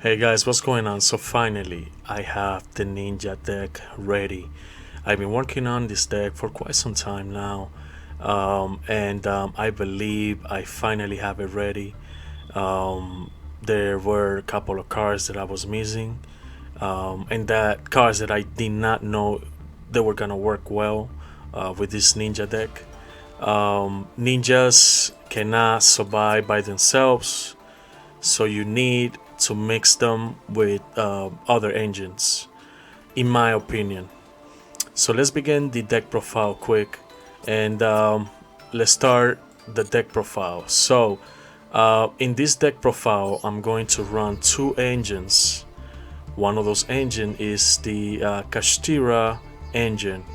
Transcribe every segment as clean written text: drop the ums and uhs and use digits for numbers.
Hey guys, what's going on? So finally, I have the NinJa deck ready. I've been working on this deck for quite some time now, and I believe I finally have it ready. There were a couple of cards that I was missing, and that cards that I did not know they were gonna work well with this NinJa deck. Ninjas cannot survive by themselves, so you need to mix them with other engines, in my opinion. So let's begin the deck profile quick, and let's start the deck profile. So in this deck profile, I'm going to run two engines. One of those engines is the Kashtira engine.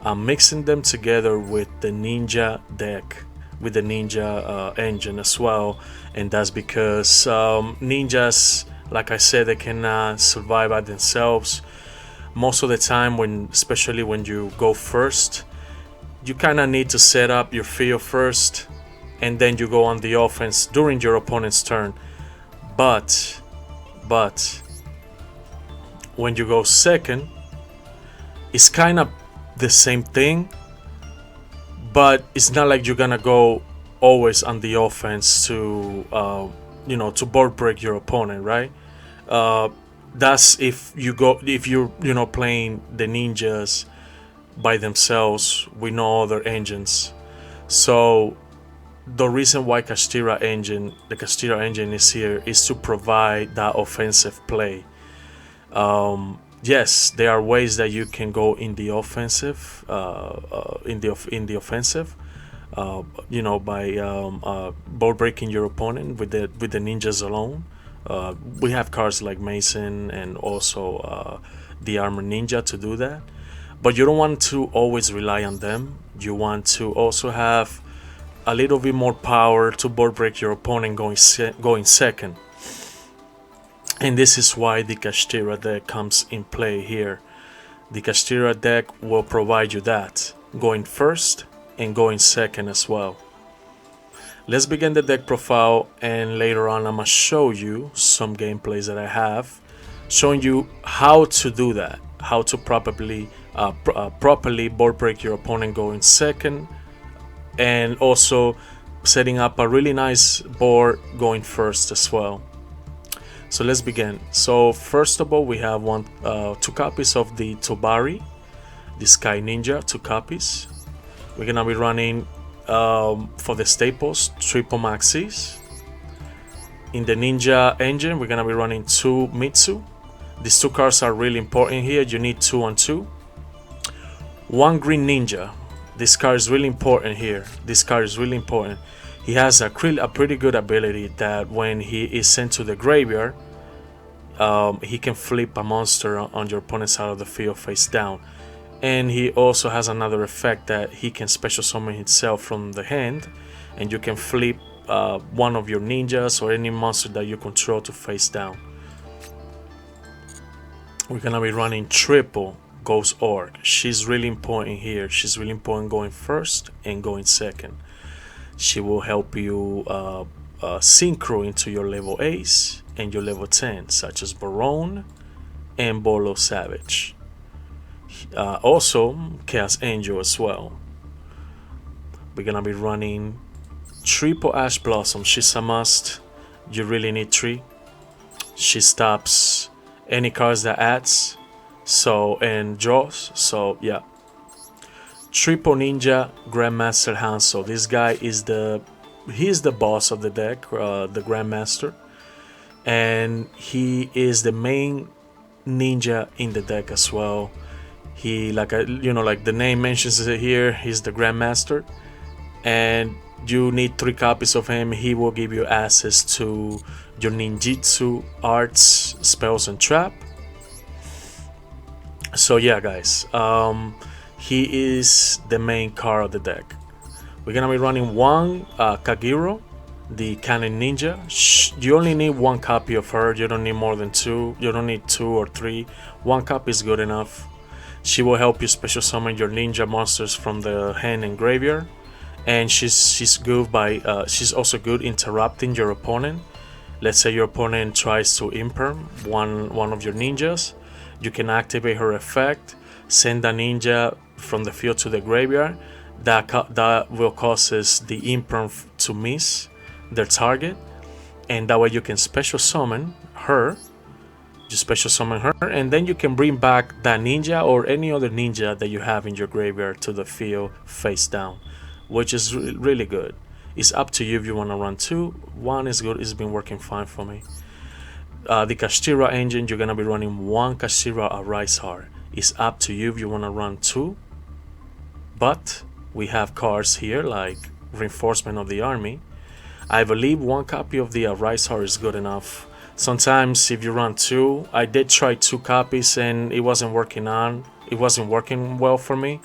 I'm mixing them together with the NinJa deck, with the NinJa engine as well, and that's because ninjas, like I said, they cannot survive by themselves. Most of the time, especially when you go first, you kind of need to set up your field first, and then you go on the offense during your opponent's turn. But when you go second, it's kind of the same thing, but it's not like you're gonna go always on the offense to to board break your opponent, right? That's if you're playing the ninjas by themselves with no other engines. So the reason why the Kashtira engine is here is to provide that offensive play. Yes, there are ways that you can go in the offensive, by board breaking your opponent with the ninjas alone. We have cards like Mason and also the Armor Ninja to do that, but you don't want to always rely on them. You want to also have a little bit more power to board break your opponent going second. And this is why the Kashtira deck comes in play here. The Kashtira deck will provide you that, going first and going second as well. Let's begin the deck profile, and later on I'm gonna show you some gameplays that I have, showing you how to do that, how to properly board break your opponent going second, and also setting up a really nice board going first as well. So let's begin. So first of all, we have two copies of the Tobari, the Sky Ninja, 2 copies. We're gonna be running for the staples triple maxis. In the NinJa engine, we're gonna be running 2 Mitsu. These 2 cards are really important here. You need 2 on 2. 1 Green Ninja. This card is really important here. This card is really important. He has a pretty good ability that when he is sent to the graveyard, he can flip a monster on your opponent's side of the field face down. And he also has another effect that he can special summon himself from the hand, and you can flip one of your ninjas or any monster that you control to face down. We're gonna be running triple Ghost Orc. She's really important here. She's really important going first and going second. She will help you synchro into your level 8s and your level 10, such as Barone and Bolo Savage. Also, Chaos Angel as well. We're gonna be running triple Ash Blossom. She's a must. You really need 3. She stops any cards that adds, and draws. So yeah. Triple Ninja Grandmaster Hanzo. This guy is he's the boss of the deck, the Grandmaster, and he is the main ninja in the deck as well. He, like the name mentions it here, he's the Grandmaster, and you need 3 copies of him. He will give you access to your ninjutsu, arts, spells, and trap. So yeah, guys, he is the main card of the deck. We're gonna be running 1 Kagero, the Cannon Ninja. You only need 1 copy of her. You don't need more than 2. You don't need 2 or 3. 1 copy is good enough. She will help you special summon your ninja monsters from the hand and graveyard, and she's good by she's also good interrupting your opponent Let's say your opponent tries to imperm one of your ninjas. You can activate her effect, send a ninja from the field to the graveyard. That will causes the imperm to miss their target, and that way you can special summon her. You special summon her, and then you can bring back that ninja or any other ninja that you have in your graveyard to the field face down, which is really good. It's up to you if you want to run two. One is good. It's been working fine for me. The Kashtira engine, you're gonna be running one Kashtira Arise Heart. It's up to you if you want to run two. But we have cards here like Reinforcement of the Army. I believe one copy of the Arise Heart is good enough. Sometimes if you run two, I did try two copies and it wasn't working well for me.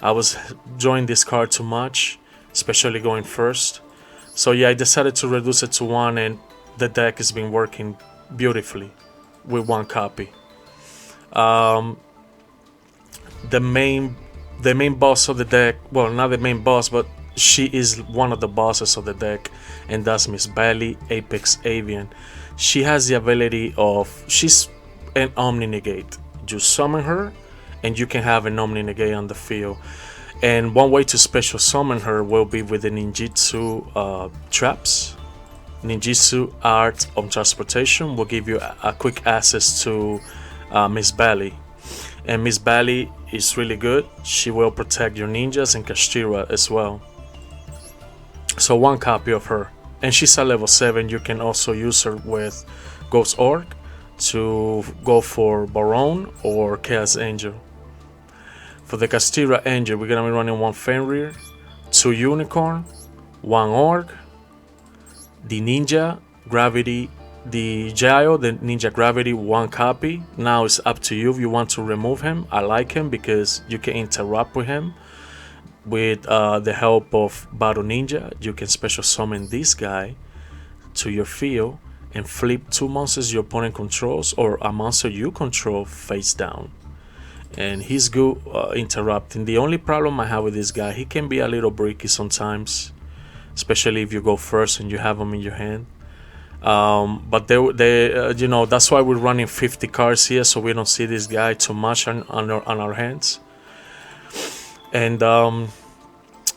I was enjoying this card too much, especially going first. So yeah, I decided to reduce it to one, and the deck has been working beautifully with one copy. The main boss of the deck, well, not the main boss, but she is one of the bosses of the deck, and that's Miss Belly, Apex Avian. She has the ability of, she's an Omni Negate. You summon her and you can have an Omni Negate on the field. And one way to special summon her will be with the ninjutsu traps. Ninjutsu Art of Transportation will give you a quick access to Miss Belly. And Miss Belly is really good. She will protect your ninjas and Kashtira as well. So one copy of her. And she's at level 7. You can also use her with Ghost Orc to go for Baron or Chaos Angel. For the Kashtira Angel, we're gonna be running one Fenrir, 2 Unicorn, 1 Orc, the Ninja Gravity, the YuGiOh, the Ninja Gravity, 1 copy. Now it's up to you if you want to remove him. I like him because you can interact with him. With the help of Battle Ninja, you can special summon this guy to your field and flip 2 monsters your opponent controls or a monster you control face down. And he's good interrupting. The only problem I have with this guy, he can be a little bricky sometimes, especially if you go first and you have him in your hand. But you know, that's why we're running 50 cards here, so we don't see this guy too much on our hands. And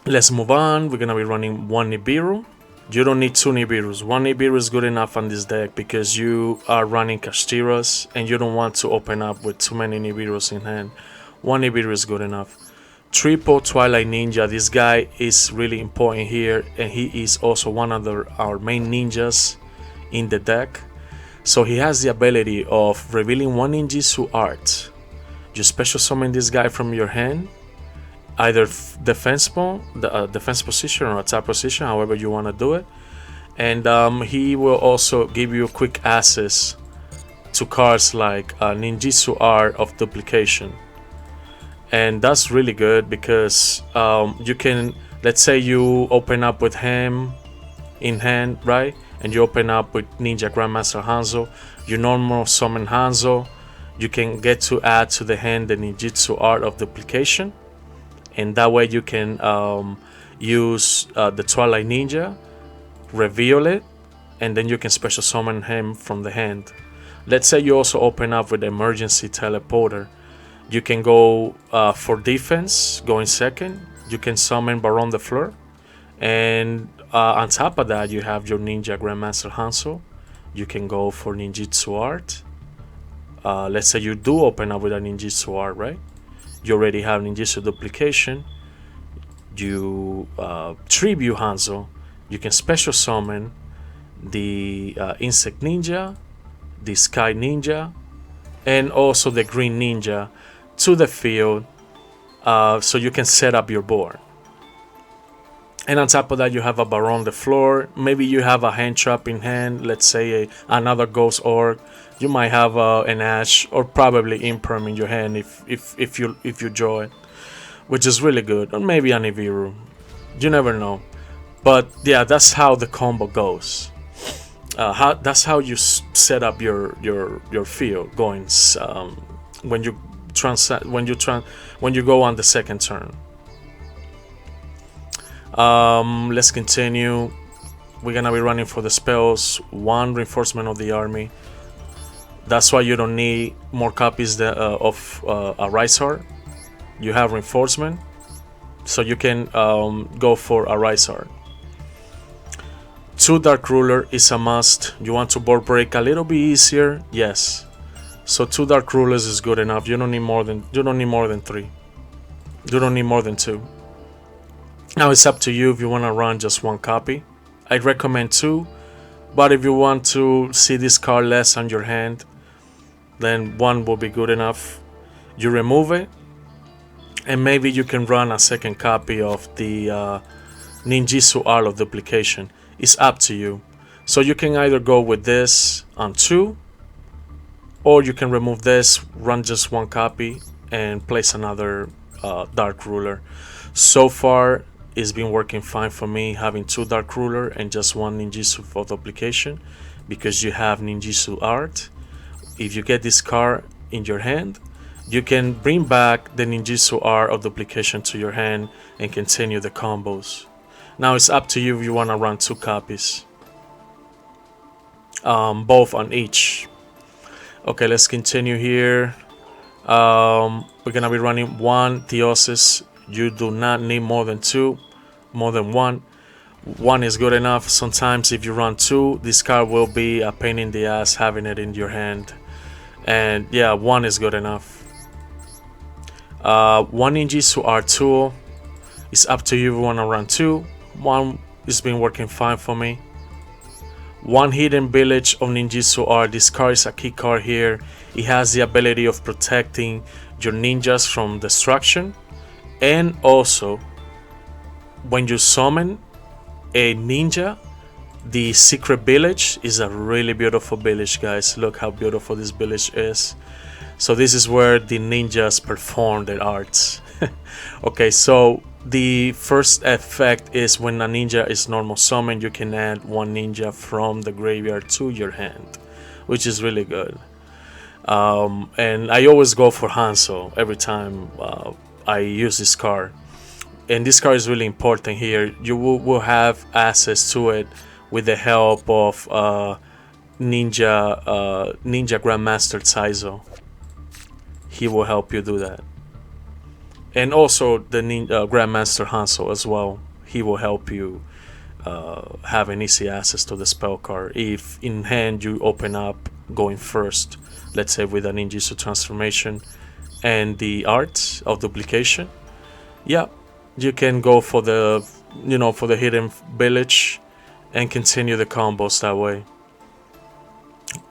let's move on. We're gonna be running 1 Nibiru. You don't need 2 Nibirus. 1 Nibiru is good enough on this deck because you are running Kashtiras and you don't want to open up with too many Nibirus in hand. 1 Nibiru is good enough. Triple Twilight Ninja. This guy is really important here, and he is also one of our main ninjas in the deck. So he has the ability of revealing 1 ninjutsu art. You special summon this guy from your hand, either defense position or attack position, however you want to do it. And he will also give you quick access to cards like Ninjutsu Art of Duplication. And that's really good because you can, let's say you open up with him in hand, right? And you open up with Ninja Grandmaster Hanzo, you normal summon Hanzo, you can get to add to the hand the Ninjutsu Art of Duplication. And that way you can use the Twilight Ninja, reveal it, and then you can special summon him from the hand. Let's say you also open up with Emergency Teleporter. You can go for defense, going second. You can summon Baron the Fleur. And on top of that, you have your Ninja Grandmaster Hanzo. You can go for Ninjutsu Art. Let's say you do open up with a Ninjutsu Art, right? You already have Ninjutsu Duplication. You tribute Hanzo. You can special summon the Insect Ninja, the Sky Ninja, and also the Green Ninja to the field, so you can set up your board. And on top of that, you have a Baron the Floor. Maybe you have a hand trap in hand. Let's say another Ghost Orc. You might have an Ash or probably Imperm in your hand if you draw it, which is really good. Or maybe an Nibiru. You never know. But yeah, that's how the combo goes. That's how you set up your field going when you go on the second turn. Let's continue. we're gonna be running for the spells 1 reinforcement of the army. That's why you don't need more copies of a Rise Heart. You have reinforcement, so you can go for a Rise Heart. 2 Dark Ruler is a must. You want to board break a little bit easier? Yes. So 2 Dark Rulers is good enough. You don't need more than 3. You don't need more than 2. Now it's up to you if you want to run just 1 copy. I recommend 2, but if you want to see this card less on your hand, then 1 will be good enough. You remove it, and maybe you can run a second copy of the Ninjitsu Art of Duplication. It's up to you. So you can either go with this on 2, or you can remove this, run just 1 copy, and place another Dark Ruler. So far, it's been working fine for me, having 2 Dark Ruler and just 1 Ninjitsu for Duplication, because you have Ninjitsu Art. If you get this card in your hand, you can bring back the Ninjitsu Art of Duplication to your hand and continue the combos. Now it's up to you if you want to run 2 copies, both on each. Okay, let's continue here. We're gonna be running 1 Theosis. You do not need more than 2, more than 1. 1 is good enough. Sometimes if you run 2, this card will be a pain in the ass having it in your hand. And yeah, 1 is good enough. 1 Ninjitsu Art tool. It's up to you if you want to run 2. 1 has been working fine for me. 1 Hidden Village of Ninjitsu Art. This card is a key card here. It has the ability of protecting your ninjas from destruction. And also, when you summon a ninja, the secret village is a really beautiful village, guys. Look how beautiful this village is. So this is where the ninjas perform their arts. Okay, so the first effect is when a ninja is normal summon, you can add 1 ninja from the graveyard to your hand, which is really good. And I always go for Hanzo every time I use this card. And this card is really important here. You will have access to it with the help of NinJa Grandmaster Saizo. He will help you do that. And also the Grandmaster Hanzo as well. He will help you have an easy access to the spell card. If in hand you open up going first, let's say with a ninjitsu transformation and the art of duplication, yeah, you can go for the for the hidden village and continue the combos that way.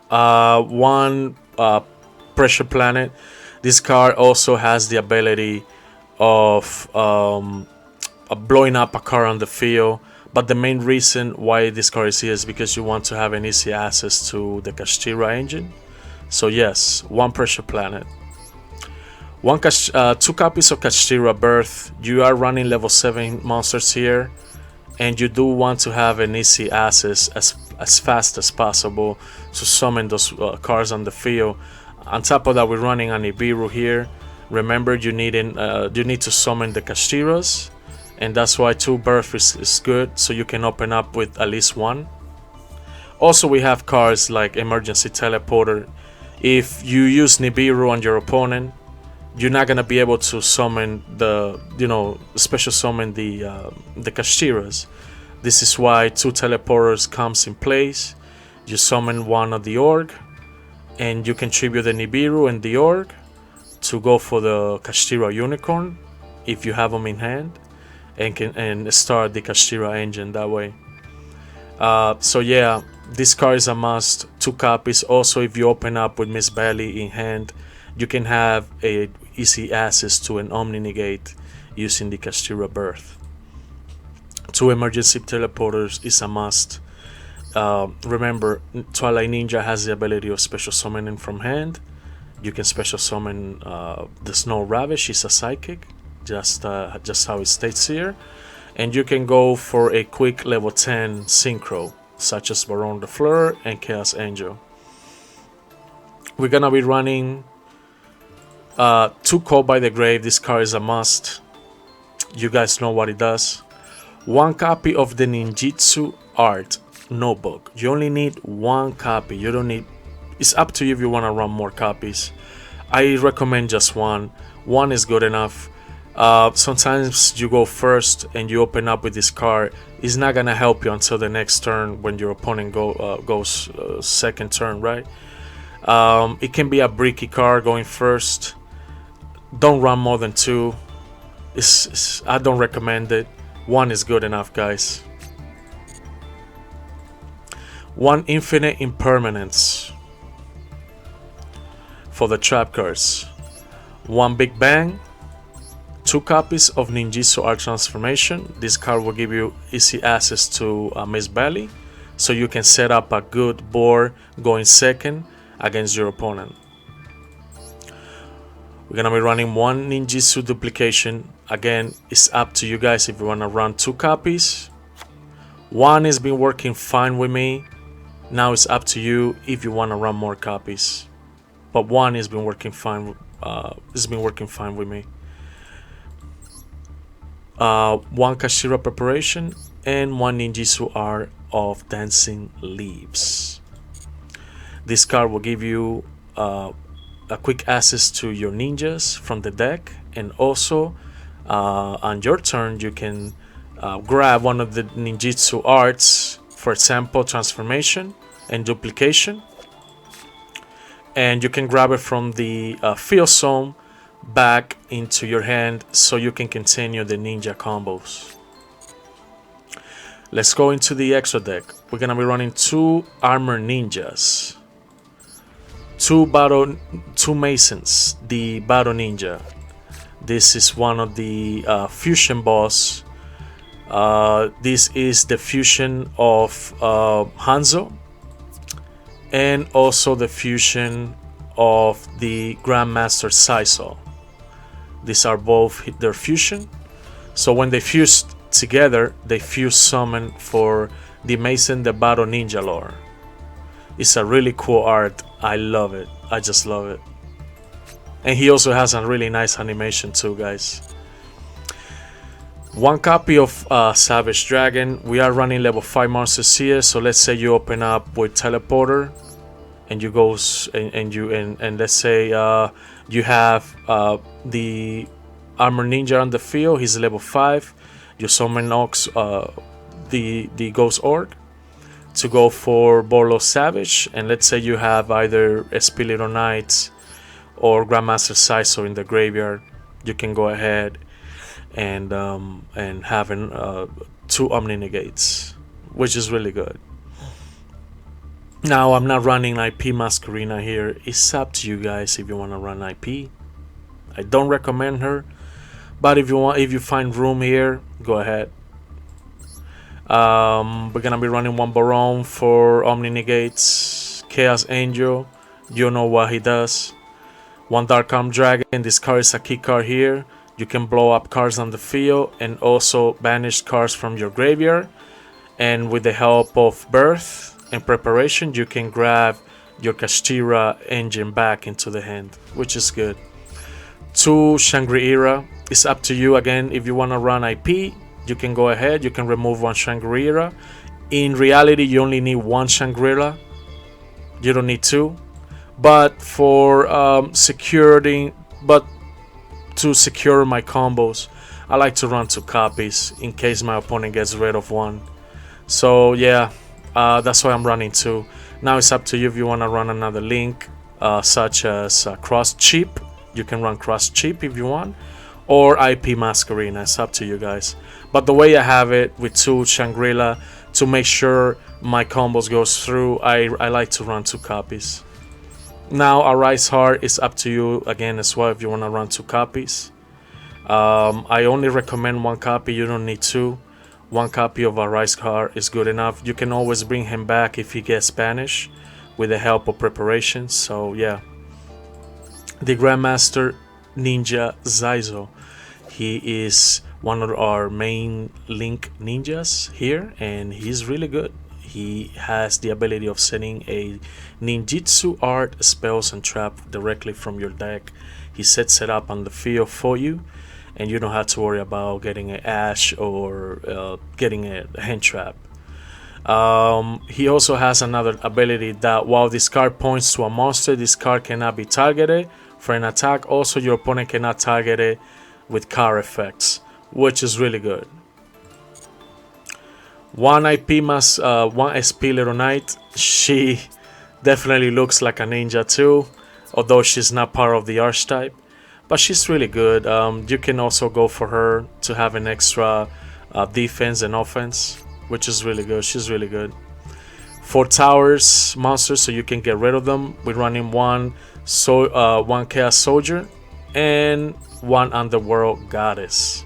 1 pressure planet. This card also has the ability of blowing up a card on the field, but the main reason why this card is here is because you want to have an easy access to the Kashtira engine. So yes, 1 pressure planet. 2 copies of Kashtira Birth. You are running level 7 monsters here, and you do want to have an easy access as fast as possible to summon those cards on the field. On top of that, we're running an Nibiru here. Remember, you need to summon the Kashtiras, and that's why 2 Birth is good, so you can open up with at least 1. Also, we have cards like Emergency Teleporter. If you use Nibiru on your opponent, you're not gonna be able to summon the special summon the Kashtiras. This is why 2 teleporters comes in place. You summon 1 of the org, and you can tribute the Nibiru and the org to go for the Kashtira Unicorn if you have them in hand, and start the Kashtira engine that way. So yeah, this card is a must. 2 copies. Also, if you open up with Miss Belly in hand, you can have a easy access to an Omni Negate using the Kashtira Birth. 2 emergency teleporters is a must. Remember, Twilight Ninja has the ability of special summoning from hand. You can special summon the Snow Ravish. She's a psychic, just how it states here. And you can go for a quick level 10 synchro, such as Baron de Fleur and Chaos Angel. We're gonna be running 2 Call by the Grave. This card is a must. You guys know what it does. 1 copy of the Ninjitsu Art notebook. You only need one copy. You don't need, it's up to you if you want to run more copies. I recommend just one. One is good enough. Sometimes you go first and you open up with this card. It's not gonna help you until the next turn when your opponent goes second turn, right? It can be a bricky card going first. Don't run more than two. I don't recommend it. One is good enough, guys. One infinite impermanence for the trap cards. One big bang. 2 copies of ninjutsu art transformation. This card will give you easy access to Miss Belly, so you can set up a good board going second against your opponent. We're gonna be running 1 ninjutsu duplication. Again, it's up to you guys if you wanna run 2 copies. 1 has been working fine with me. Now it's up to you if you wanna run more copies. But 1 has been working fine. It's been working fine with me. 1 Kashira preparation and 1 ninjutsu art of dancing leaves. This card will give you a quick access to your ninjas from the deck, and also on your turn you can grab one of the ninjutsu arts, for example transformation and duplication, and you can grab it from the field zone back into your hand so you can continue the ninja combos. Let's go into the extra deck. We're gonna be running 2 armor ninjas, 2 masons, the battle ninja. This is one of the fusion boss. This is the fusion of Hanzo, and also the fusion of the Grandmaster Saizo. These are both their fusion. So when they fuse together, they fuse summon for the Mason the Battle Ninja lore. It's a really cool art. I love it. I just love it. And he also has a really nice animation too, guys. 1 copy of Savage Dragon. We are running level 5 monsters here. So let's say you open up with Teleporter, and you go and let's say you have the armor ninja on the field. He's level 5. You summon Ox, the Ghost Orc, to go for Borlo Savage, and let's say you have either Espilito Knights or Grandmaster Saizo in the graveyard. You can go ahead and having 2 Omni Negates, which is really good. Now I'm not running IP Masquerina here. It's up to you guys if you want to run IP. I don't recommend her, but if you find room here, go ahead. We're gonna be running 1 Baron for Omni Negates. Chaos Angel, you know what he does. 1 Dark Arm Dragon. This card is a key card here. You can blow up cards on the field and also banish cards from your graveyard. And with the help of Birth and Preparation, you can grab your Kashtira engine back into the hand, which is good. 2 Shangri-Ira. It's up to you again. If you want to run IP, you can go ahead. You can remove 1 Shangri-Ira. In reality, you only need 1 Shangri-La. You don't need 2. But for to secure my combos, I like to run 2 copies in case my opponent gets rid of 1. So yeah, that's why I'm running 2. Now it's up to you if you want to run another link, such as Cross Chip. You can run Cross Chip if you want, or IP Masquerina. It's up to you guys. But the way I have it with 2 Shangri-La, to make sure my combos goes through, I like to run 2 copies. Now Arise Heart is up to you again as well if you want to run 2 copies. I only recommend 1 copy. You don't need 2. 1 copy of Arise Heart is good enough. You can always bring him back if he gets Spanish with the help of Preparation. So yeah, the Grandmaster Ninja Saizo. He is one of our main Link ninjas here, and he's really good. He has the ability of setting a ninjutsu art, spells, and trap directly from your deck. He sets it up on the field for you, and you don't have to worry about getting an Ash or getting a hand trap. He also has another ability that while this card points to a monster, this card cannot be targeted for an attack. Also, your opponent cannot target it with card effects, which is really good. 1 SP Little Knight. She definitely looks like a ninja too, although she's not part of the archetype. But she's really good. You can also go for her to have an extra defense and offense, which is really good. She's really good. 4 towers monsters, so you can get rid of them. We're running one Chaos Soldier and 1 Underworld Goddess.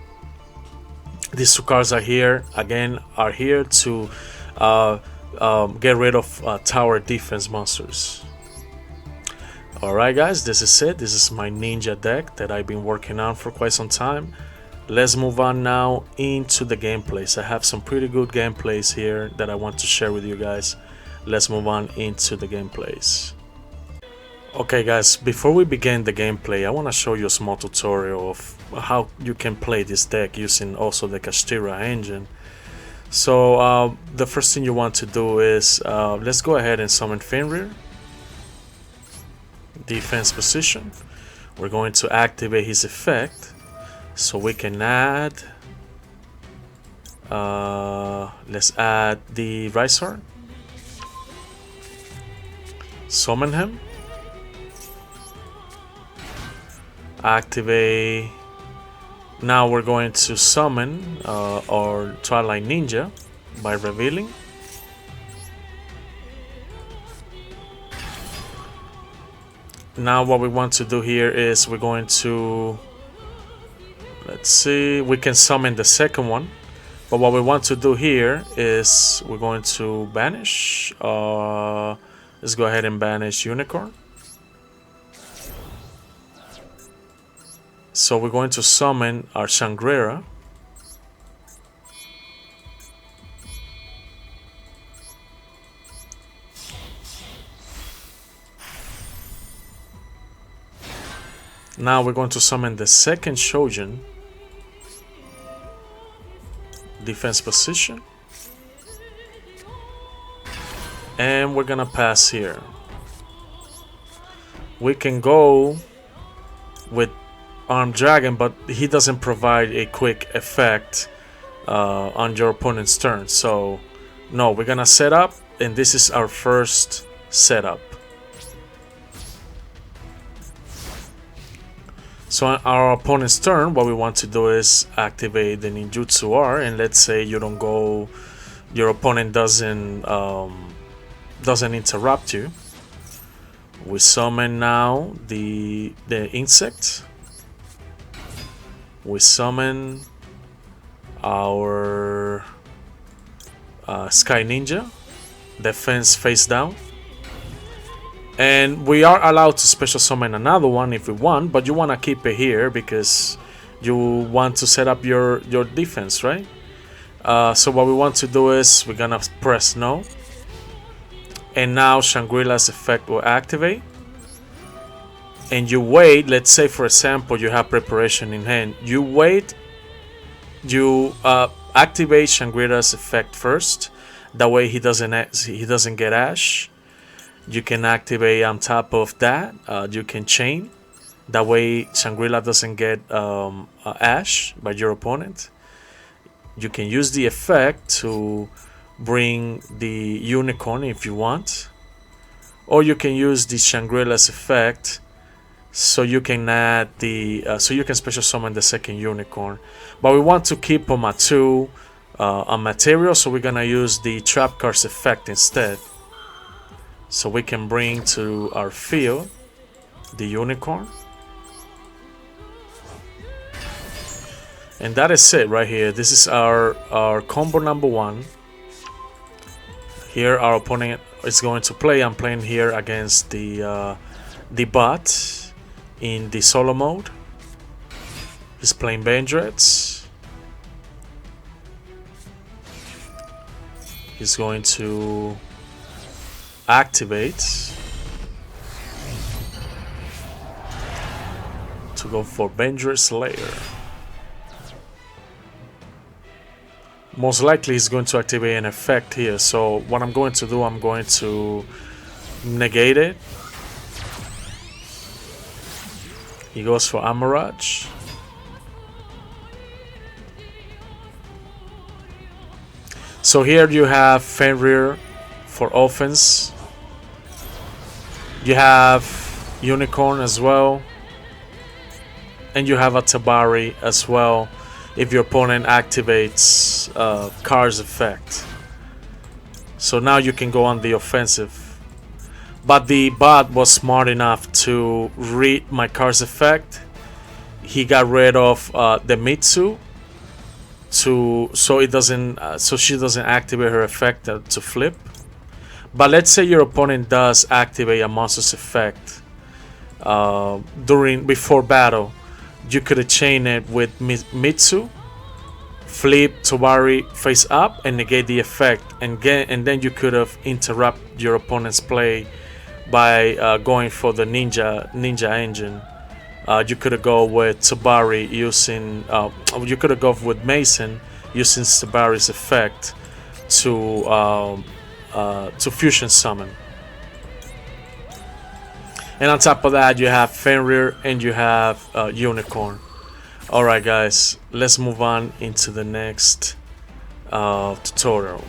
These 2 cards are here to get rid of tower defense monsters. Alright guys, this is it. This is my NinJa deck that I've been working on for quite some time. Let's move on now into the gameplays. I have some pretty good gameplays here that I want to share with you guys. Let's move on into the gameplays. Okay guys, before we begin the gameplay, I want to show you a small tutorial of how you can play this deck using also the Kashtira engine. So the first thing you want to do is, let's go ahead and summon Fenrir. Defense position. We're going to activate his effect, so we can add, let's add the Riser. Summon him. Activate. Now we're going to summon our Twilight Ninja by revealing. Now what we want to do here is we're going to, let's see, we can summon the second one, but what we want to do here is we're going to banish. Let's go ahead and banish Unicorn. So we're going to summon our Shangri-La. Now we're going to summon the second Shojin. Defense position. And we're gonna pass here. We can go with Armed Dragon, but he doesn't provide a quick effect on your opponent's turn. So no, we're gonna set up, and this is our first setup. So on our opponent's turn, what we want to do is activate the Ninjutsu R, and let's say you don't go, your opponent doesn't interrupt you. We summon now the insect. We summon our Sky Ninja, defense face down. And we are allowed to special summon another one if we want, but you want to keep it here because you want to set up your defense, right? So what we want to do is we're gonna press no, and now Shangri-La's effect will activate. And you wait. Let's say, for example, you have preparation in hand. You wait. You activate Shangri-La's effect first. That way he doesn't get Ash. You can activate on top of that. You can chain. That way Shangri-La doesn't get Ash by your opponent. You can use the effect to bring the Unicorn if you want. Or you can use the Shangri-La's effect so you can add the so you can special summon the second Unicorn. But we want to keep them at 2 on material, so we're gonna use the Trap Cards effect instead. So we can bring to our field the Unicorn. And that is it right here. This is our combo number 1. Here our opponent is going to play. I'm playing here against the bot in the solo mode. He's playing Bandrets. He's going to activate to go for Bandret Slayer. most likely he's going to activate an effect here. So what I'm going to do, I'm going to negate it. He goes for Amaraj. So here you have Fenrir for offense. You have Unicorn as well. And you have a Tabari as well if your opponent activates Car's effect. So now you can go on the offensive. But the bot was smart enough to read my Car's effect. He got rid of the Mitsu so she doesn't activate her effect to flip. But let's say your opponent does activate a monster's effect before battle. You could chain it with Mitsu, flip Tobari face up, and negate the effect, and then you could have interrupt your opponent's play by going for the NinJa engine. You could have go with Tobari using. You could have gone with Mason using Tobari's effect to fusion summon. And on top of that, you have Fenrir and you have Unicorn. Alright guys, let's move on into the next tutorial.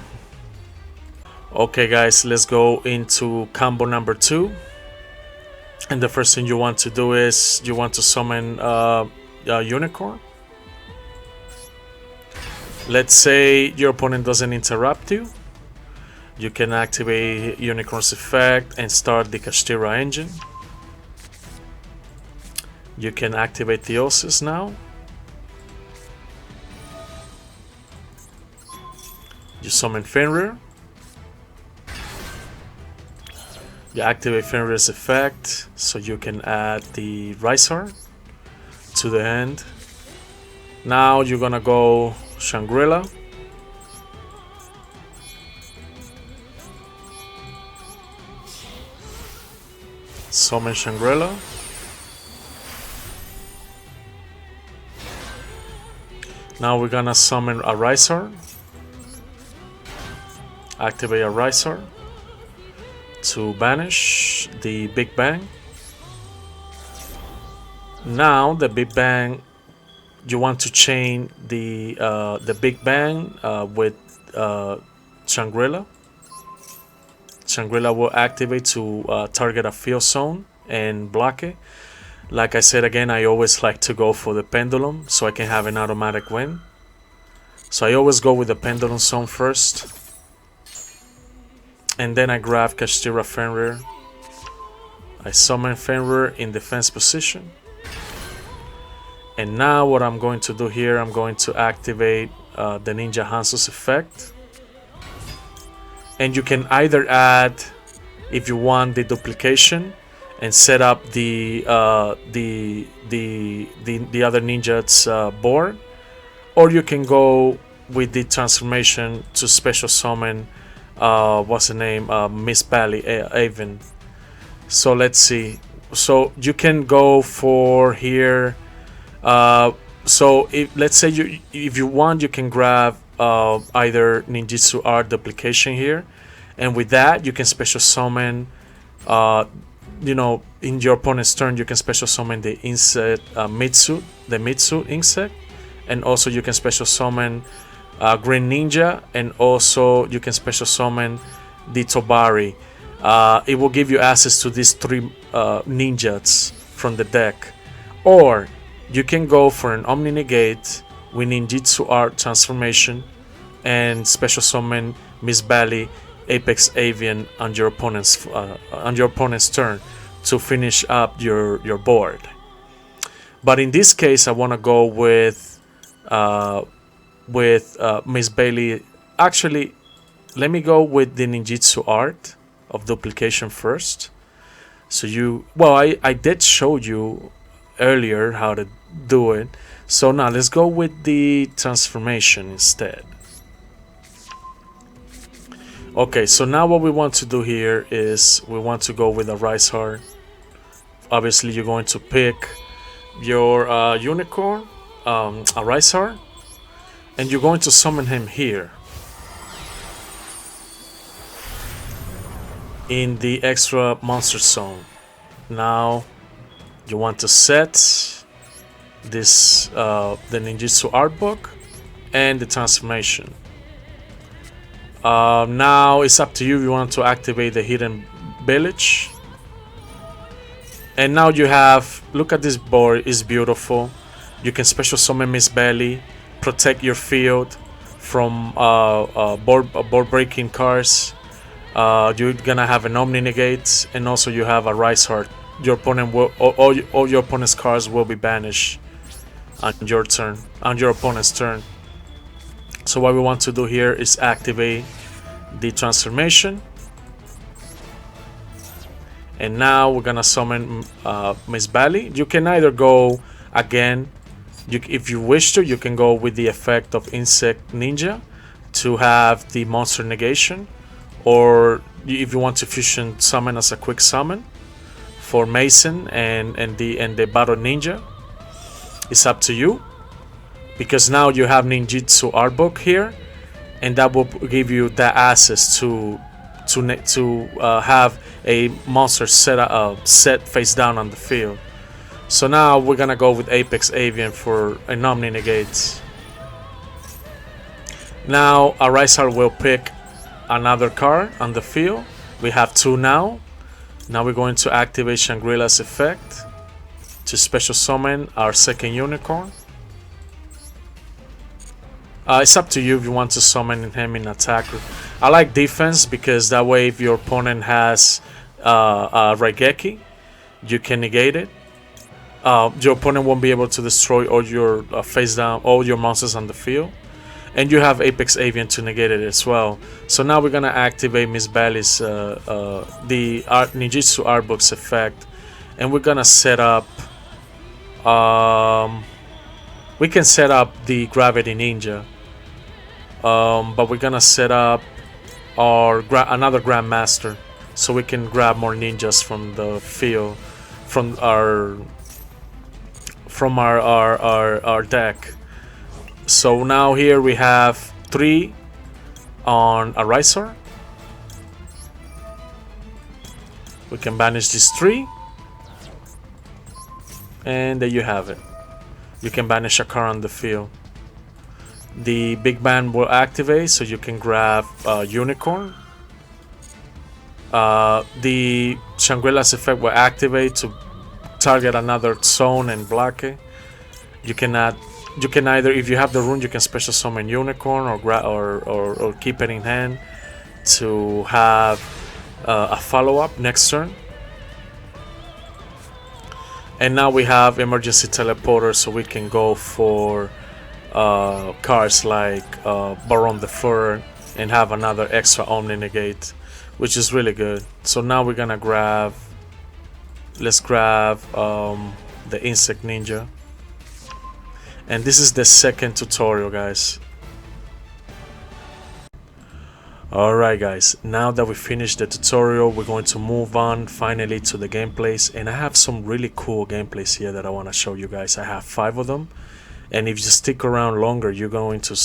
Okay guys, let's go into combo number 2. And the first thing you want to do is you want to summon Unicorn. Let's say your opponent doesn't interrupt you. You can activate Unicorn's effect and start the Kashtira engine. You can activate Theosis now. You summon Fenrir. You activate Fenrir's effect, so you can add the Rysar to the end. Now you're gonna go Shangri-La. Summon Shangri-La. Now we're gonna summon a Rysar. Activate a Rysar to banish the Big Bang. Now the Big Bang, you want to chain the Big Bang with Shangri-La. Shangri-La will activate to target a field zone and block it. Like I said again, I always like to go for the pendulum so I can have an automatic win. So I always go with the pendulum zone first. And then I grab Kashtira Fenrir. I summon Fenrir in defense position. And now what I'm going to do here, I'm going to activate the NinJa Hanzo's effect. And you can either add, if you want, the duplication and set up the other ninja's board, or you can go with the transformation to special summon what's the name, Miss Bally Avon. So let's see. So you can go for here. So let's say if you want, you can grab either ninjutsu art duplication here, and with that you can special summon. You know, in your opponent's turn, you can special summon the insect Mitsu insect, and also you can special summon Green Ninja, and also you can special summon the Tobari. It will give you access to these 3 ninjas from the deck, or you can go for an Omni Negate with Ninjutsu Art transformation and special summon Miss Bally Apex Avian on your opponent's turn to finish up your board. But in this case, I want to go with Miss Bailey. Actually, let me go with the ninjutsu art of duplication first. So I did show you earlier how to do it. So now let's go with the transformation instead. Okay, so now what we want to do here is we want to go with a Rysar. Obviously, you're going to pick your unicorn, a Rysar, and you're going to summon him here in the extra monster zone. Now you want to set this the ninjutsu art book and the transformation. Now it's up to you if you want to activate the hidden village. And now you have, look at this board, it's beautiful. You can special summon Miss Belly, protect your field from board breaking cards. You're gonna have an Omni Negate, and also you have a Rise Heart. Your opponent will, all your opponent's cards will be banished on your turn, on your opponent's turn. So what we want to do here is activate the transformation. And now we're gonna summon Miss Belly. You can either go again, if you wish to, you can go with the effect of Insect NinJa to have the monster negation, or if you want to fusion summon as a quick summon for Mason and the Battle Ninja, it's up to you, because now you have ninjutsu art book here, and that will give you that access to have a monster set face down on the field. So now we're gonna go with Apex Avian for an Omni Negates. Now a Rise Heart will pick another card on the field. We have 2 now. Now we're going to activate Shangri-La's effect to special summon our second unicorn. It's up to you if you want to summon him in attack. I like defense because that way if your opponent has a Raigeki, you can negate it. Your opponent won't be able to destroy all your face down, all your monsters on the field. And you have Apex Avian to negate it as well. So now we're gonna activate Miss Belly's the ninjutsu art book's effect, and we're gonna set up. We can set up the Gravity Ninja, but we're gonna set up our another Grandmaster, so we can grab more ninjas from the field, from our deck. So now here we have 3 on a Riser. We can banish these 3, and there you have it. You can banish a card on the field. The Big Band will activate, so you can grab Unicorn. The Shangri-La's effect will activate to target another zone and block it. You can either, if you have the rune, you can special summon Unicorn or keep it in hand to have a follow-up next turn. And now we have emergency teleporter, so we can go for cards like Baron the Fur and have another extra Omni Negate, which is really good. So now we're gonna grab, let's grab the Insect Ninja. And this is the second tutorial, guys. Alright guys, now that we finished the tutorial, we're going to move on finally to the gameplays, and I have some really cool gameplays here that I want to show you guys. I have 5 of them, and if you stick around longer, you're going to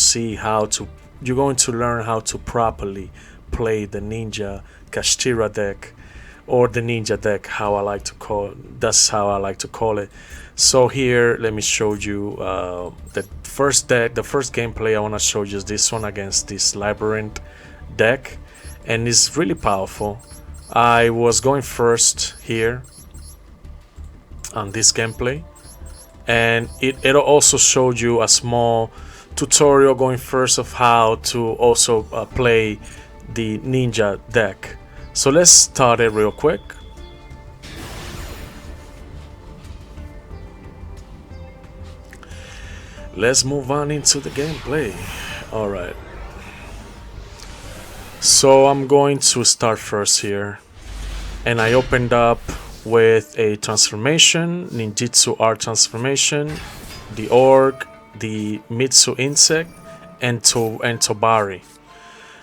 learn how to properly play the Ninja Kashtira deck, or the Ninja deck, how I like to call it. That's how I like to call it. So here, let me show you the first deck. The first gameplay I want to show you is this one against this Labyrinth deck, and it's really powerful. I was going first here on this gameplay, and it also showed you a small tutorial going first of how to also play the Ninja deck. So let's start it real quick. Let's move on into the gameplay. Alright. So I'm going to start first here. And I opened up with a transformation, ninjutsu art transformation, the Orc, the Mitsu Insect, and Tobari.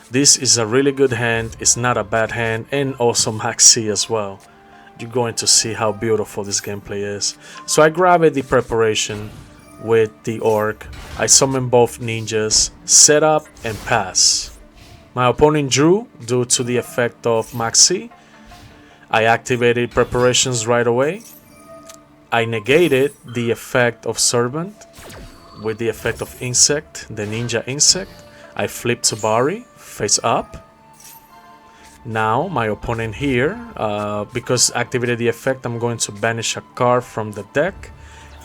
This is a really good hand, it's not a bad hand, and also Maxi as well. You're going to see how beautiful this gameplay is. So I grabbed the preparation with the orc. I summon both ninjas, set up and pass. My opponent drew due to the effect of Maxi. I activated preparations right away. I negated the effect of Servant with the effect of Insect, the Ninja Insect. I flipped to Bari, face up. Now my opponent here, because activated the effect, I'm going to banish a card from the deck.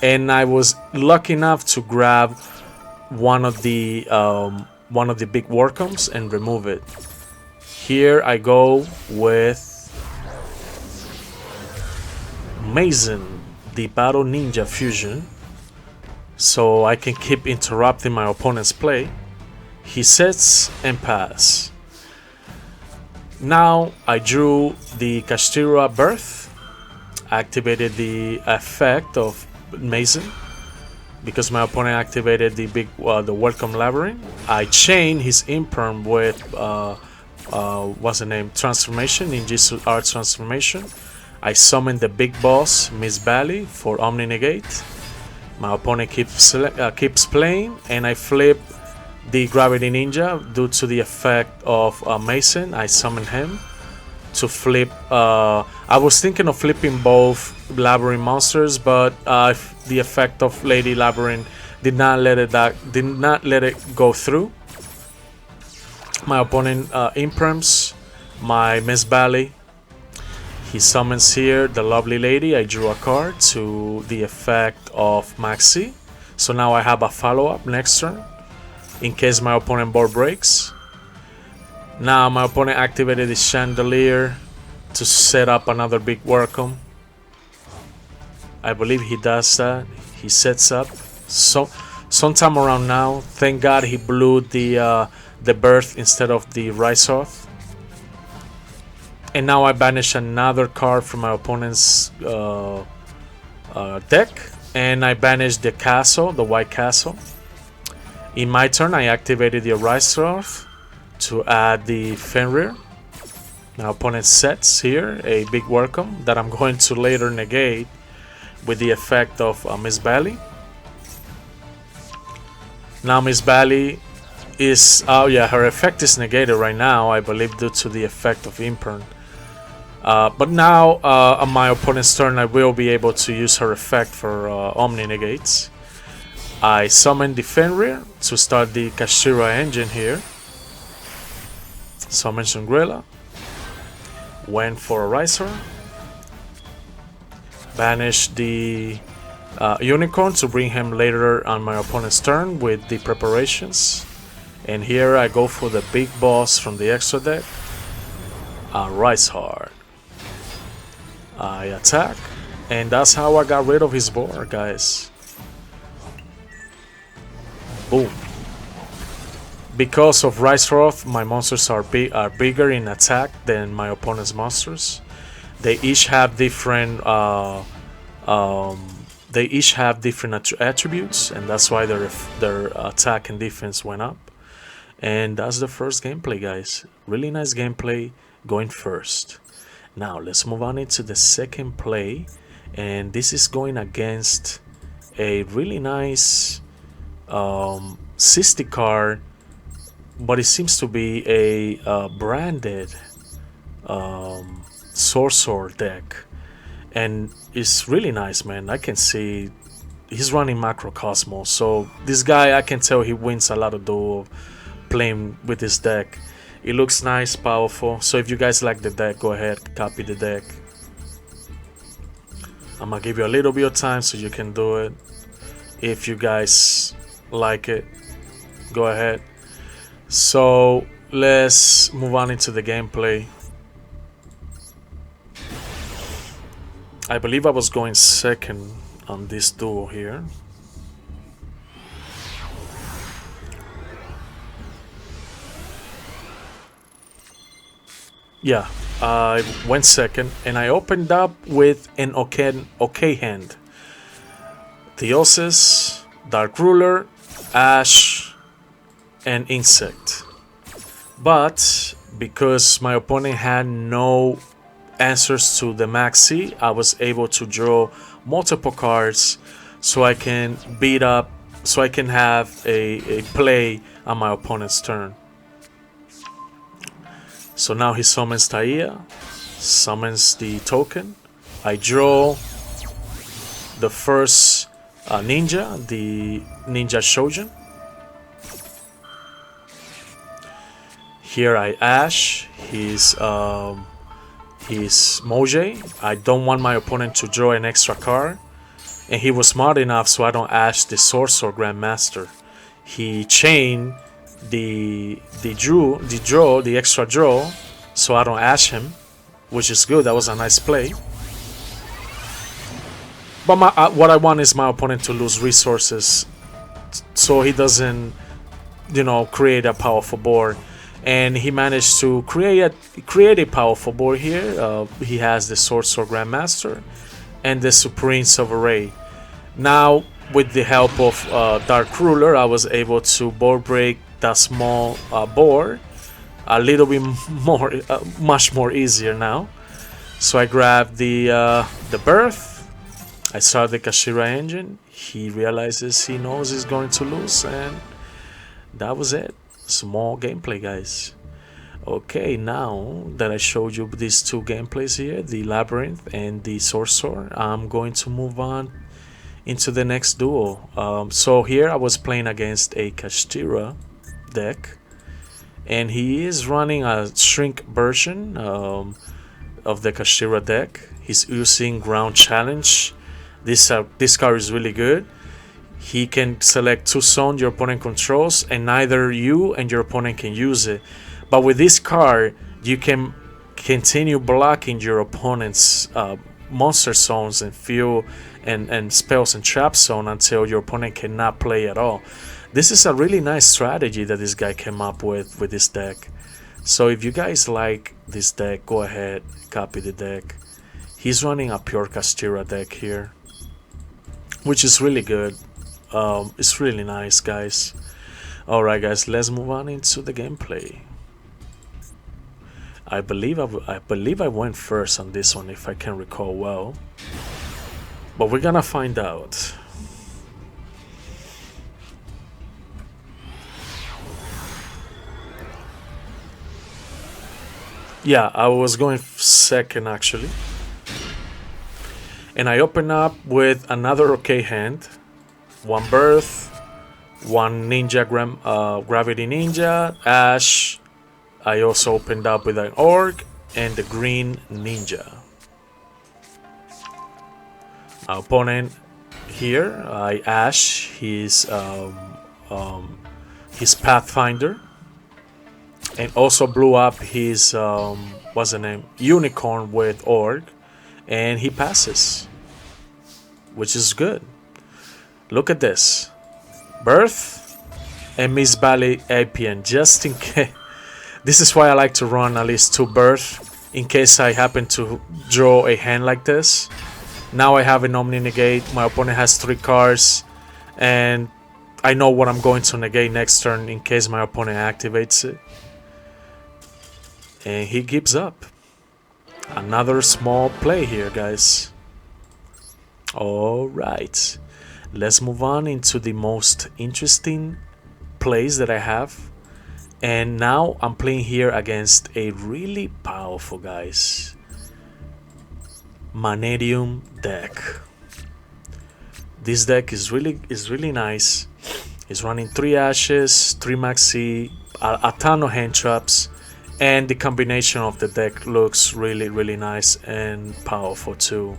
And I was lucky enough to grab one of the big Warcombs and remove it. Here I go with Mason, the Battle Ninja Fusion, so I can keep interrupting my opponent's play. He sets and pass. Now I drew the Kashtira Birth, activated the effect of Mason because my opponent activated the the Welcome Labyrinth. I chain his imperm with what's the name, transformation, Ninjutsu Art Transformation. I summon the big boss Miss Bally for Omni Negate. My opponent keeps playing, and I flip the Gravity Ninja due to the effect of Mason. I summon him to flip. I was thinking of flipping both Labyrinth monsters, but the effect of Lady Labyrinth did not let it go through. My opponent imperms my Miss Bally. He summons here the lovely lady. I drew a card to the effect of Maxi. So now I have a follow-up next turn in case my opponent board breaks. Now my opponent activated the Chandelier to set up another big Welcome. I believe he does that. He sets up. So sometime around now, thank God he blew the Birth instead of the Ryzoth. And now I banish another card from my opponent's deck, and I banish the castle, the white castle. In my turn, I activated the Ryzoth to add the Fenrir. My opponent sets here a big Welcome that I'm going to later negate with the effect of Miss Bally. Now Miss Bally is, oh yeah, her effect is negated right now, I believe due to the effect of Imperm. But now on my opponent's turn, I will be able to use her effect for Omni Negates. I summon the Fenrir to start the Kashtira engine here. Summon Shangri-La. Went for a Riser. Banish the Unicorn to bring him later on my opponent's turn with the preparations. And here I go for the big boss from the extra deck. Rise Hard. I attack, and that's how I got rid of his board, guys. Boom. Because of Ryzoth, my monsters are bigger in attack than my opponent's monsters. They each have different attributes, and that's why their attack and defense went up. And that's the first gameplay, guys. Really nice gameplay going first. Now let's move on into the second play, and this is going against a really nice Sisty card, but it seems to be a branded Sorcerer deck, and it's really nice, man. I can see he's running Macrocosmos, so this guy, I can tell he wins a lot of duel playing with this deck. It looks nice, powerful. So if you guys like the deck, go ahead, copy the deck. I'm gonna give you a little bit of time so you can do it. If you guys like it, go ahead. So let's move on into the gameplay. I believe I was going second on this duel here. Yeah, I went second, and I opened up with an okay hand. Theosis, Dark Ruler, Ash, and Insect. But because my opponent had no answers to the Maxi, I was able to draw multiple cards so I can beat up, so I can have a play on my opponent's turn. So now he summons Taia, summons the token. I draw the first NinJa, the NinJa Shojin. Here I ash his Mojay. I don't want my opponent to draw an extra card, and he was smart enough so I don't ash the Sorcerer Grandmaster. He chained the extra draw, so I don't ash him, which is good. That was a nice play. But what I want is my opponent to lose resources, so he doesn't, create a powerful board. And he managed to create a powerful board here. He has the Sorcerer Grandmaster and the Supreme Sovereign. Now, with the help of Dark Ruler, I was able to board break that small board a little bit more, much more easier now. So I grabbed the Birth. I start the Kashira engine. He realizes he knows he's going to lose, and that was it. Small gameplay, guys. Okay, now that I showed you these two gameplays here, the Labyrinth and the Sorcerer, I'm going to move on into the next duel. So here I was playing against a Kashtira deck, and he is running a shrink version of the Kashtira deck. He's using Ground Challenge. This card is really good. He can select 2 zones your opponent controls, and neither you and your opponent can use it. But with this card, you can continue blocking your opponent's monster zones and field and spells and trap zone until your opponent cannot play at all. This is a really nice strategy that this guy came up with this deck. So if you guys like this deck, go ahead, copy the deck. He's running a pure Kashtira deck here, which is really good. It's really nice, guys. Alright, guys, let's move on into the gameplay. I believe I went first on this one, if I can recall well, but we're gonna find out. Yeah, I was going second actually, and I open up with another okay hand. 1 Birth, 1 NinJa Gravity Ninja, Ash. I also opened up with an Orc and the Green NinJa. My opponent here, I Ash his Pathfinder, and also blew up his what's the name, Unicorn with Orc, and he passes, which is good. Look at this. Birth and Miss Valley Apian, just in case. This is why I like to run at least 2 Birth, in case I happen to draw a hand like this. Now I have an Omni Negate, my opponent has 3 cards, and I know what I'm going to negate next turn in case my opponent activates it. And he gives up. Another small play here, guys. Alright. Let's move on into the most interesting plays that I have. And now I'm playing here against a really powerful, guys, Manerium deck. This deck is really nice. It's running 3 Ashes, 3 Maxi, a ton of hand traps, and the combination of the deck looks really nice and powerful too.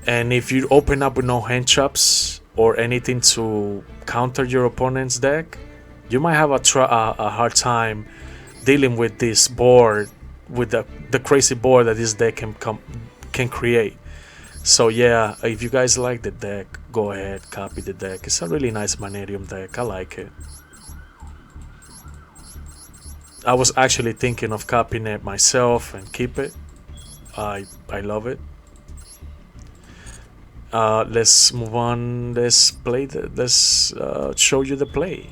And if you open up with no hand traps or anything to counter your opponent's deck, you might have a hard time dealing with this board, with the crazy board that this deck can create. So yeah, if you guys like the deck, go ahead, copy the deck. It's a really nice Manerium deck. I like it. I was actually thinking of copying it myself and keep it. I love it. Let's move on. Let's show you the play.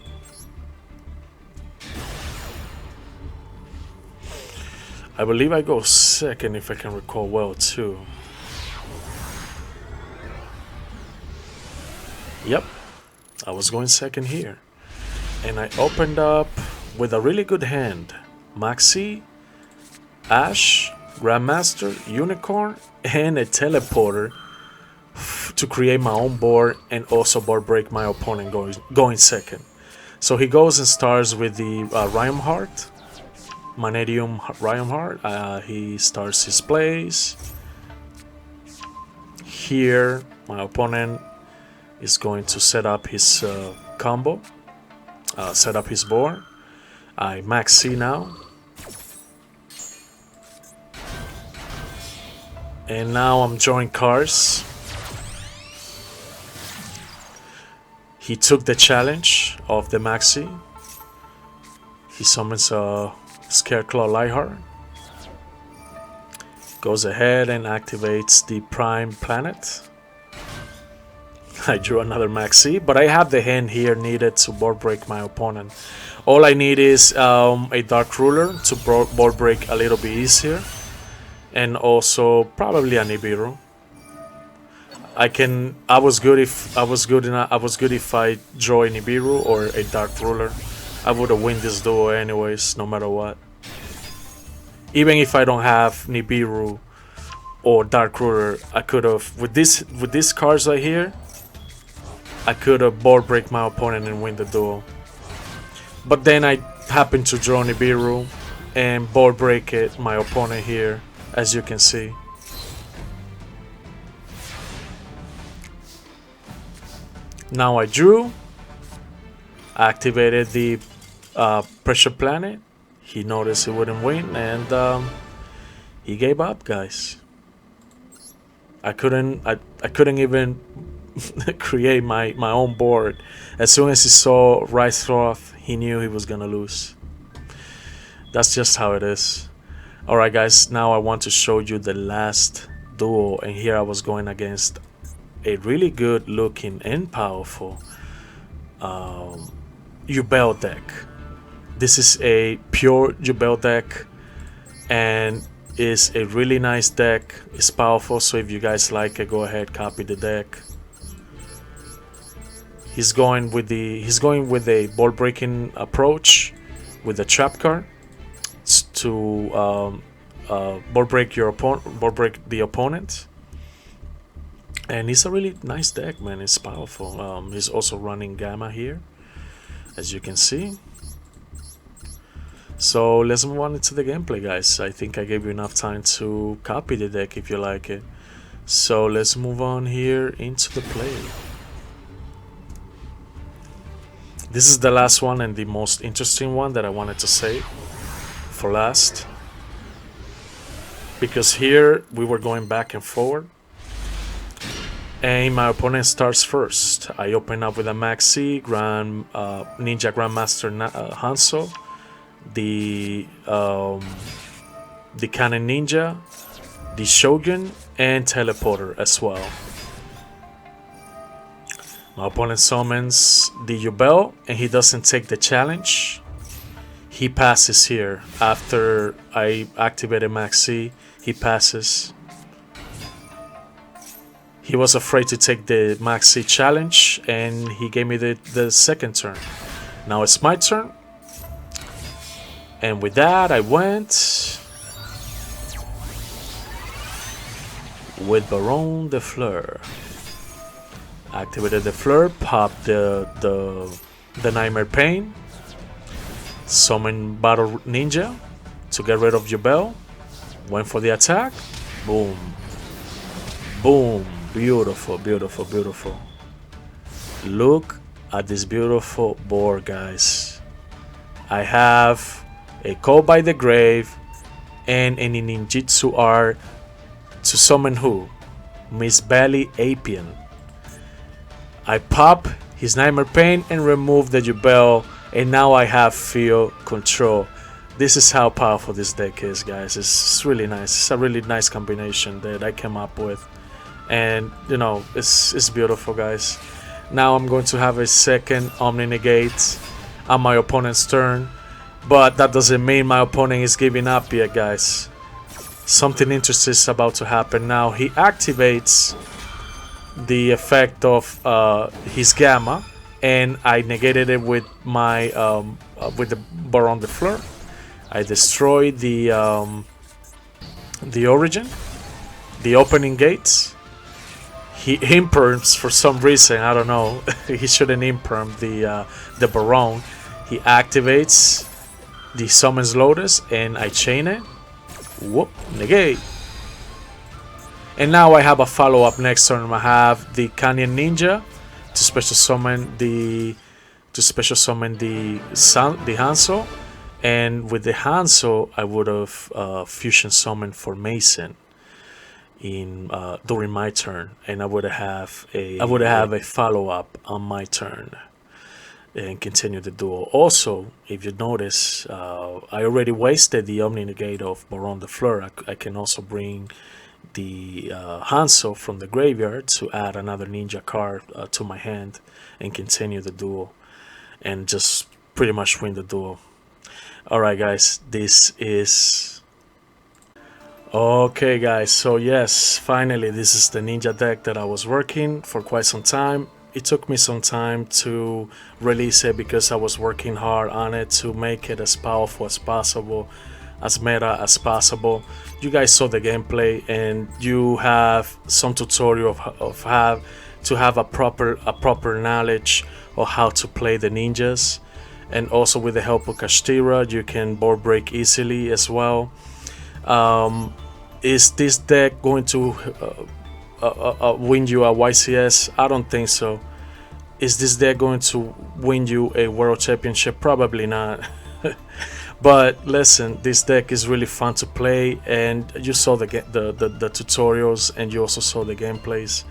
I believe I go second, if I can recall well too. Yep, I was going second here. And I opened up with a really good hand. Maxi, Ash, Grandmaster, Unicorn, and a teleporter to create my own board and also board break my opponent going second. So he goes and starts with the Rhyme Heart, Manedium Rhyme Heart. He starts his plays. Here, my opponent is going to set up his combo, set up his board. I max C now. And now I'm drawing cards. He took the challenge of the Maxi. He summons a Scareclaw Lightheart. Goes ahead and activates the Prime Planet. I drew another Maxi, but I have the hand here needed to board break my opponent. All I need is a Dark Ruler to board break a little bit easier. And also probably a Nibiru. I was good if I draw a Nibiru or a Dark Ruler. I would have win this duel anyways, no matter what. Even if I don't have Nibiru or Dark Ruler, I could have with these cards right here, I could have board break my opponent and win the duel. But then I happened to draw Nibiru and board break my opponent here, as you can see. Now I drew, activated the Pressure Planet. He noticed he wouldn't win, and he gave up, guys. I couldn't even create my own board. As soon as he saw Rise Throth, he knew he was gonna lose. That's just how it is. Alright guys, now I want to show you the last duel, and here I was going against a really good looking and powerful YuGiOh deck. This is a pure YuGiOh deck and is a really nice deck. It's powerful, so if you guys like it, go ahead, copy the deck. He's going with a board breaking approach with a trap card to board break the opponent. And it's a really nice deck, man. It's powerful. He's also running Gamma here, as you can see. So let's move on into the gameplay, guys. I think I gave you enough time to copy the deck if you like it. So let's move on here into the play. This is the last one and the most interesting one that I wanted to save for last, because here we were going back and forward. And my opponent starts first. I open up with a Maxi, NinJa Grandmaster Hanzo, the Cannon Ninja, the Shogun, and Teleporter as well. My opponent summons the YuGiOh, and he doesn't take the challenge. He passes here. After I activated Maxi, he passes. He was afraid to take the Maxi challenge, and he gave me the second turn. Now it's my turn. And with that, I went with Baron de Fleur. Activated the Fleur, popped the Nightmare Pain, summon Battle Ninja to get rid of YuGiOh. Went for the attack. Boom. Boom. Beautiful, beautiful, beautiful. Look at this beautiful board, guys. I have a Call by the Grave and a ninjutsu R to summon who? Miss Belly Apian. I pop his Nightmare Pain and remove the YuGiOh, and now I have field control. This is how powerful this deck is, guys. It's really nice. It's a really nice combination that I came up with. And you know, it's beautiful, guys. Now I'm going to have a second Omni Negate on my opponent's turn, but that doesn't mean my opponent is giving up yet, guys. Something interesting is about to happen now. He activates the effect of his gamma, and I negated it with my with the Baron de Fleur. I destroyed the origin, the opening gates. He imperms for some reason. I don't know. He shouldn't imperm the Baron. He activates the summons Lotus, and I chain it. Whoop, negate. And now I have a follow up next turn. I have the Canyon Ninja to special summon the Hanzo, and with the Hanzo I would have fusion summoned for Mason in during my turn, and I would have a follow up on my turn and continue the duel. Also, if you notice, I already wasted the Omni Negate of Baron de Fleur. I can also bring the Hanzo from the graveyard to add another ninja card to my hand and continue the duel and just pretty much win the duel. Alright guys, this is... Okay guys, so yes, finally this is the ninja deck that I was working for quite some time. It took me some time to release it because I was working hard on it to make it as powerful as possible, as meta as possible. You guys saw the gameplay, and you have some tutorial of how to have a proper knowledge of how to play the ninjas, and also with the help of Kashtira you can board break easily as well. Is this deck going to win you a YCS? I don't think so. Is this deck going to win you a World Championship? Probably not. But listen, this deck is really fun to play, and you saw the tutorials, and you also saw the gameplays.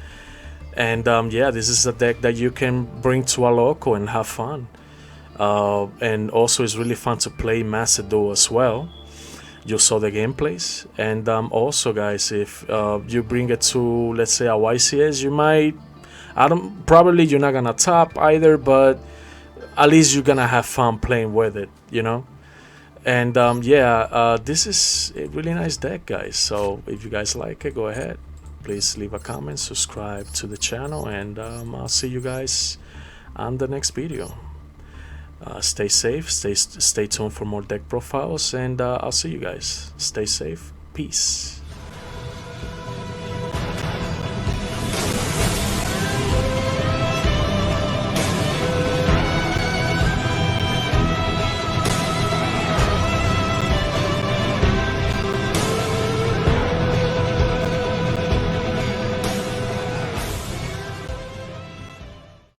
And yeah, this is a deck that you can bring to a local and have fun. And also it's really fun to play Master Duel as well. You saw the gameplays, and also guys, if you bring it to, let's say, a YCS, you might, probably you're not gonna top either, but at least you're gonna have fun playing with it, you know. And yeah, this is a really nice deck guys, so if you guys like it, go ahead, please leave a comment, subscribe to the channel, and I'll see you guys on the next video. Stay safe, stay tuned for more deck profiles, and I'll see you guys. Stay safe, peace.